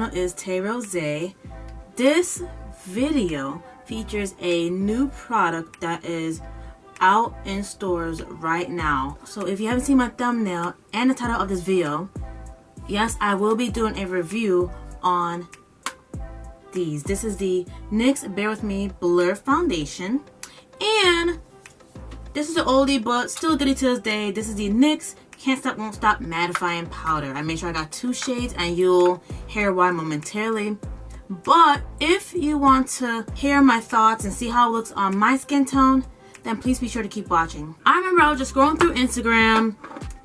channel is Tay Rosé. This video features a new product that is out in stores right now. So if you haven't seen my thumbnail and the title of this video, yes, I will be doing a review on these. This is the NYX Bear With Me Blur Foundation, and this is an oldie but still goodie to this day. This is the NYX Can't Stop Won't Stop Mattifying Powder. I made sure I got 2 shades and you'll hear why momentarily. But if you want to hear my thoughts and see how it looks on my skin tone, then please be sure to keep watching. I remember I was just scrolling through Instagram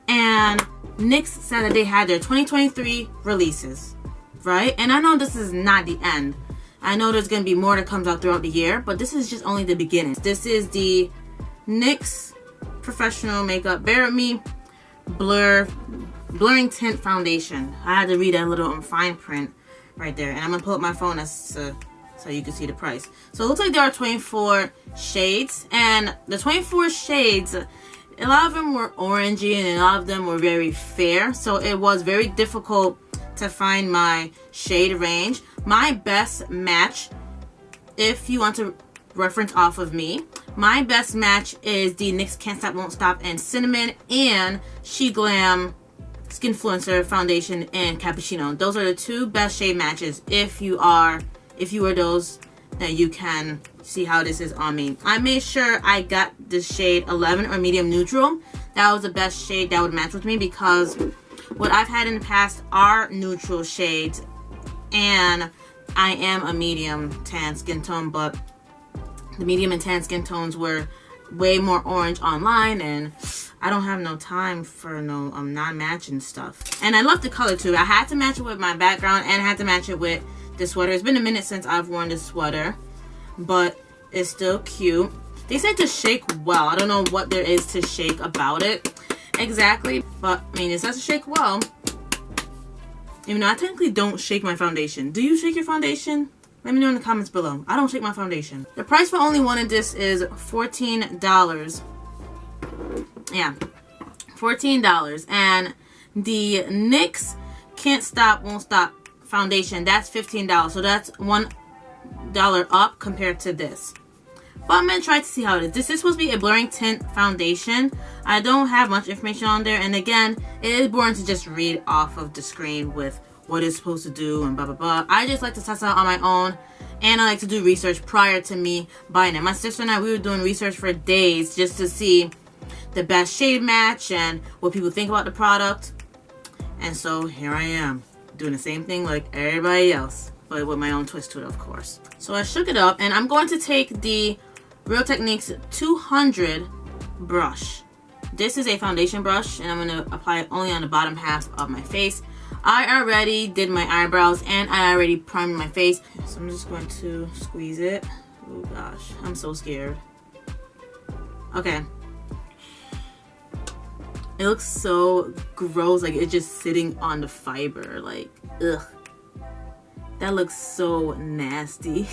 and NYX said that they had their 2023 releases, right? And I know this is not the end. I know there's going to be more that comes out throughout the year, but this is just only the beginning. This is the NYX Professional Makeup Bear With Me Blurring Tint Foundation. I had to read that little fine print right there, and I'm gonna pull up my phone so you can see the price. So it looks like there are 24 shades, and the 24 shades, a lot of them were orangey and a lot of them were very fair, so it was very difficult to find my shade range. My best match, if you want to reference off of me, my best match is the NYX Can't Stop Won't Stop in Cinnamon and SheGlam Skinfluencer Foundation and Cappuccio. Those are the 2 best shade matches. If you are those, then you can see how this is on me. I made sure I got the shade 11 or medium neutral. That was the best shade that would match with me, because what I've had in the past are neutral shades, and I am a medium tan skin tone, but the medium and tan skin tones were way more orange online, and I don't have no time for no non-matching stuff. And I love the color too. I had to match it with my background and I had to match it with the sweater. It's been a minute since I've worn this sweater, but it's still cute. They said to shake well. I don't know what there is to shake about it exactly, but I mean, it says to shake well. Even though I technically don't shake my foundation. Do you shake your foundation? Let me know in the comments below. I don't shake my foundation. The price for only one of this is $14. Yeah, $14. And the NYX Can't Stop Won't Stop Foundation, that's $15. So that's $1 up compared to this. But I'm going to try to see how it is. This is supposed to be a blurring tint foundation. I don't have much information on there. And again, it is boring to just read off of the screen with what it's supposed to do and blah blah blah. I just like to test out on my own, and I like to do research prior to me buying it. My sister and I, we were doing research for days just to see the best shade match and what people think about the product. And so here I am doing the same thing like everybody else, but with my own twist to it, of course. So I shook it up, and I'm going to take the Real Techniques 200 brush. This is a foundation brush, and I'm going to apply it only on the bottom half of my face. I already did my eyebrows and I already primed my face, so I'm just going to squeeze it. Oh gosh, I'm so scared. Okay. It looks so gross, like it's just sitting on the fiber, like ugh. That looks so nasty.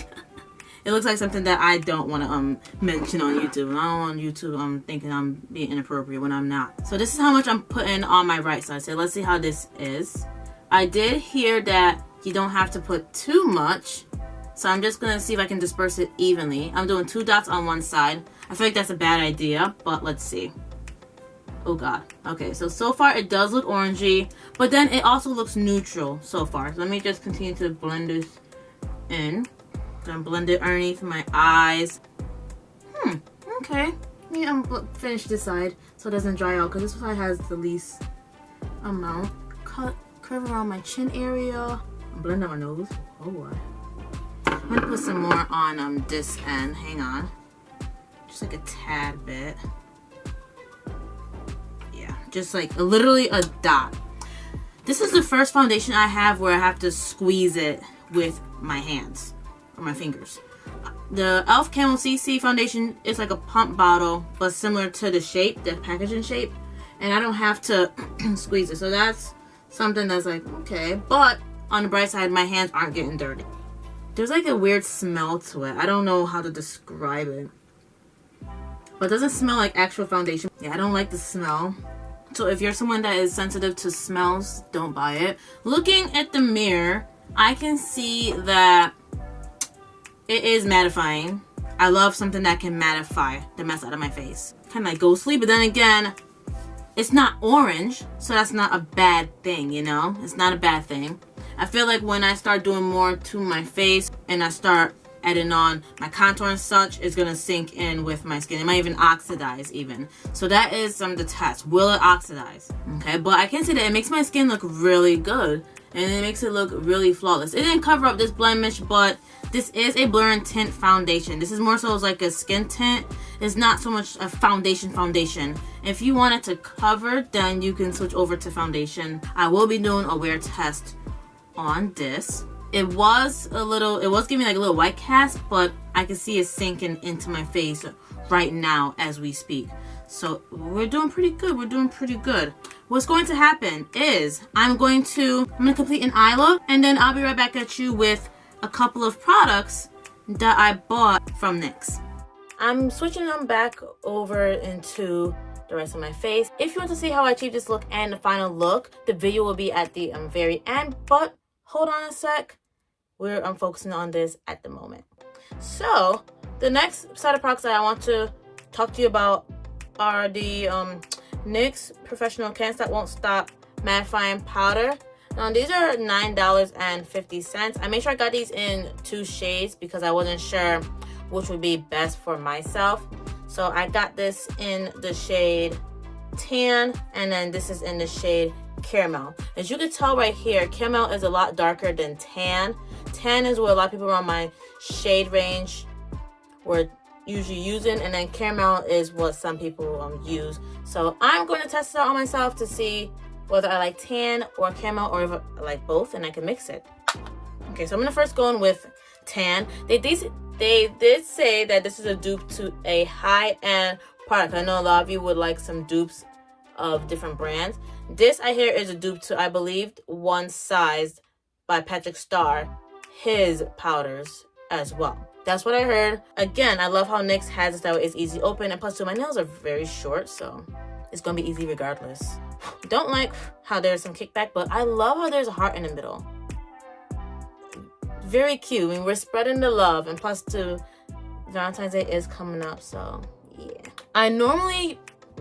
It looks like something that I don't want to mention on YouTube. I don't want YouTube thinking I'm being inappropriate when I'm not. So this is how much I'm putting on my right side. So let's see how this is. I did hear that you don't have to put too much, so I'm just gonna see if I can disperse it evenly. I'm doing 2 dots on one side. I feel like that's a bad idea, but let's see. Oh god. Okay, so far it does look orangey, but then it also looks neutral so far. So let me just continue to blend this in. Gonna blend it underneath my eyes. Okay. Let me finish this side so it doesn't dry out, because this side has the least amount. Curve around my chin area. Blend out my nose. Oh boy. I'm gonna put some more on this end. Hang on. Just like a tad bit. Yeah, just like literally a dot. This is the first foundation I have where I have to squeeze it with my hands or my fingers. The e.l.f. Camo CC foundation is like a pump bottle, but similar to the shape, the packaging shape, and I don't have to squeeze it. So that's something that's like, okay. But on the bright side, my hands aren't getting dirty. There's like a weird smell to it. I don't know how to describe it, but it doesn't smell like actual foundation. Yeah, I don't like the smell. So if you're someone that is sensitive to smells, don't buy it. Looking at the mirror, I can see that it is mattifying. I love something that can mattify the mess out of my face. Kind of like ghostly, but then again, it's not orange, so that's not a bad thing, you know? It's not a bad thing. I feel like when I start doing more to my face and I start adding on my contour and such, it's gonna sink in with my skin. It might even oxidize even. So that is the test. Will it oxidize? Okay, but I can say that it makes my skin look really good and it makes it look really flawless. It didn't cover up this blemish, but this is a Blur Tint Foundation. This is more so like a skin tint. It's not so much a foundation. If you want it to cover, then you can switch over to foundation. I will be doing a wear test on this. It was giving me like a little white cast, but I can see it sinking into my face right now as we speak. So we're doing pretty good. We're doing pretty good. What's going to happen is I'm gonna complete an eye look, and then I'll be right back at you with a couple of products that I bought from NYX. I'm switching them back over into the rest of my face. If you want to see how I achieve this look and the final look, the video will be at the very end, but hold on a sec. I'm focusing on this at the moment. So the next set of products that I want to talk to you about are the NYX Professional Can't Stop Won't Stop Mattifying Powder. Now these are $9.50. I made sure I got these in 2 shades because I wasn't sure which would be best for myself. So I got this in the shade Tan, and then this is in the shade Caramel. As you can tell right here, Caramel is a lot darker than Tan. Tan is what a lot of people around my shade range were usually using, and then Caramel is what some people use. So I'm going to test it out on myself to see whether I like Tan or Caramel, or if I like both, and I can mix it. Okay, so I'm gonna first go in with Tan. They did say that this is a dupe to a high-end product. I know a lot of you would like some dupes of different brands. This I hear is a dupe to, I believe, One Size by Patrick Starr, his powders as well. That's what I heard. Again, I love how NYX has it that way. It's easy open, and plus too, my nails are very short, so it's gonna be easy regardless. Don't like how there's some kickback, but I love how there's a heart in the middle. Very cute. I mean, we're spreading the love, and plus too, Valentine's Day is coming up, so yeah. I normally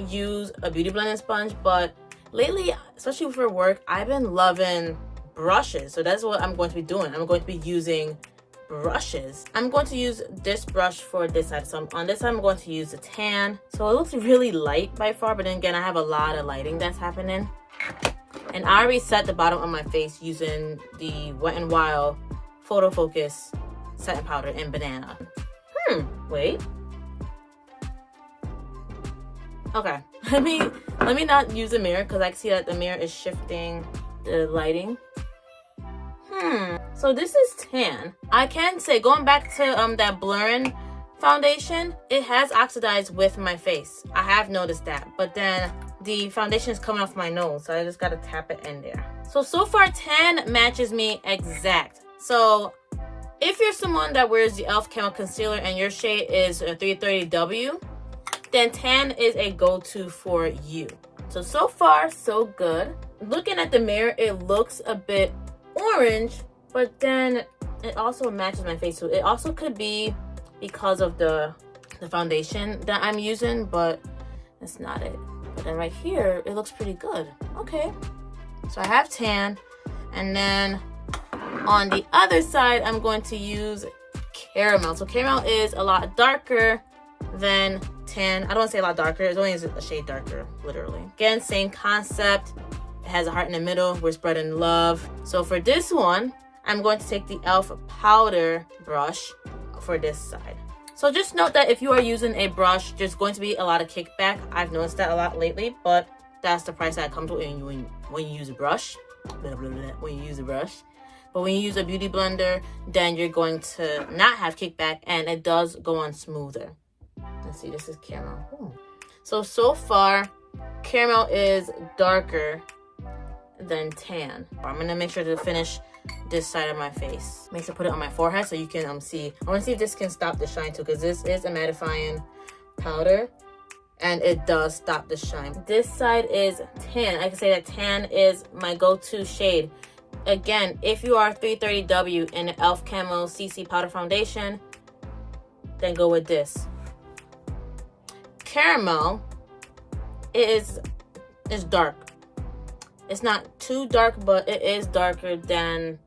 use a beauty blending sponge, but lately, especially for work, I've been loving brushes. So that's what I'm going to be doing. I'm going to be using brushes. I'm going to use this brush for this side. So on this side, I'm going to use the Tan. So it looks really light by far, but then again, I have a lot of lighting that's happening. And I already set the bottom of my face using the Wet n Wild Photo Focus setting powder in Banana. Wait. Okay, let me not use a mirror because I can see that the mirror is shifting the lighting. So this is Tan. I can say, going back to that blurring foundation, it has oxidized with my face. I have noticed that, but then the foundation is coming off my nose, so I just gotta tap it in there. So far Tan matches me exact. So if you're someone that wears the e.l.f. Camo Concealer and your shade is a 330W, then Tan is a go-to for you. So far, so good. Looking at the mirror, it looks a bit orange, but then it also matches my face. So it also could be because of the foundation that I'm using, but that's not it. But then right here, it looks pretty good. Okay, so I have Tan, and then on the other side, I'm going to use Caramel. So Caramel is a lot darker than Tan. I don't want to say a lot darker. It's only a shade darker, literally. Again, same concept. It has a heart in the middle. We're spreading love. So for this one, I'm going to take the e.l.f. powder brush for this side. So just note that if you are using a brush, there's going to be a lot of kickback. I've noticed that a lot lately, but that's the price that comes with when you use a brush. When you use a brush. But when you use a beauty blender, then you're going to not have kickback, and it does go on smoother. Let's see, this is Caramel. Ooh. So far, Caramel is darker than Tan. I'm gonna make sure to finish this side of my face. Make sure to put it on my forehead so you can see. I wanna see if this can stop the shine too, because this is a mattifying powder and it does stop the shine. This side is Tan. I can say that Tan is my go-to shade Again, if you are 330W in the e.l.f. Camo CC Powder Foundation, then go with this. Caramel is dark. It's not too dark, but it is darker than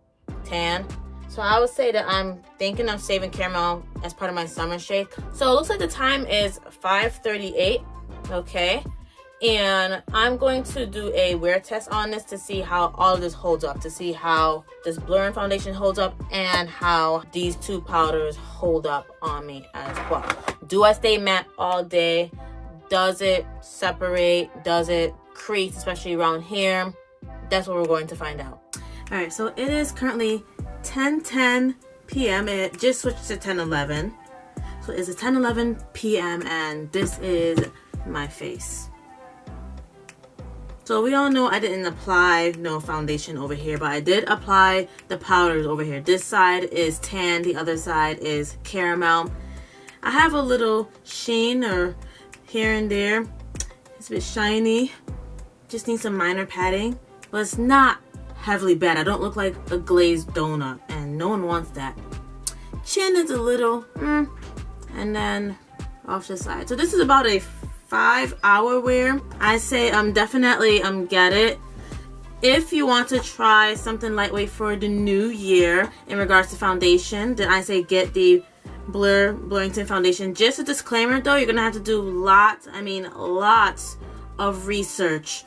tan. So I would say that I'm thinking of saving caramel as part of my summer shade. So it looks like the time is 5:38, okay? And I'm going to do a wear test on this to see how all of this holds up, to see how this blurring foundation holds up and how these two powders hold up on me as well. Do I stay matte all day? Does it separate? Does it crease, especially around here? That's what we're going to find out. All right, so it is currently 10:10 p.m. It just switched to 10:11. So it's 10:11 p.m. and this is my face. So we all know I didn't apply no foundation over here, but I did apply the powders over here. This side is tan, the other side is caramel. I have a little sheen or here and there. It's a bit shiny. Just need some minor padding, but it's not heavily bad. I don't look like a glazed donut, and no one wants that. Chin is a little, and then off the side. So this is about a 5-hour wear. I say definitely get it. If you want to try something lightweight for the new year in regards to foundation, then I say get the Blurring Tint Foundation. Just a disclaimer though, you're gonna have to do lots of research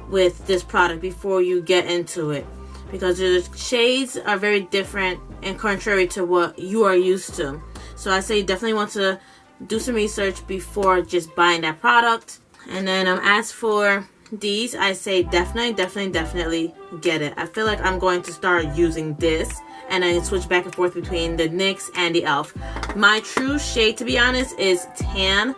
with this product before you get into it, because the shades are very different and contrary to what you are used to. So I say you definitely want to do some research before just buying that product. And then as for these, I say definitely get it. I feel like I'm going to start using this and then switch back and forth between the NYX and the e.l.f. My true shade, to be honest, is tan.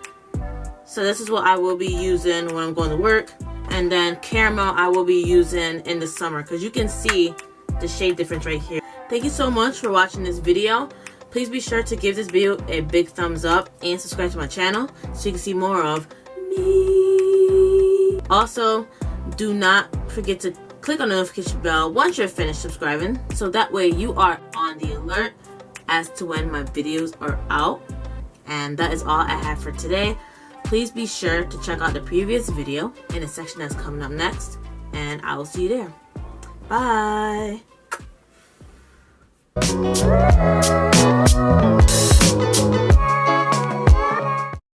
So this is what I will be using when I'm going to work. And then caramel I will be using in the summer, because you can see the shade difference right here. Thank you so much for watching this video. Please be sure to give this video a big thumbs up and subscribe to my channel so you can see more of me. Also, do not forget to click on the notification bell once you're finished subscribing, so that way you are on the alert as to when my videos are out. And that is all I have for today. Please be sure to check out the previous video in the section that's coming up next, and I will see you there. Bye.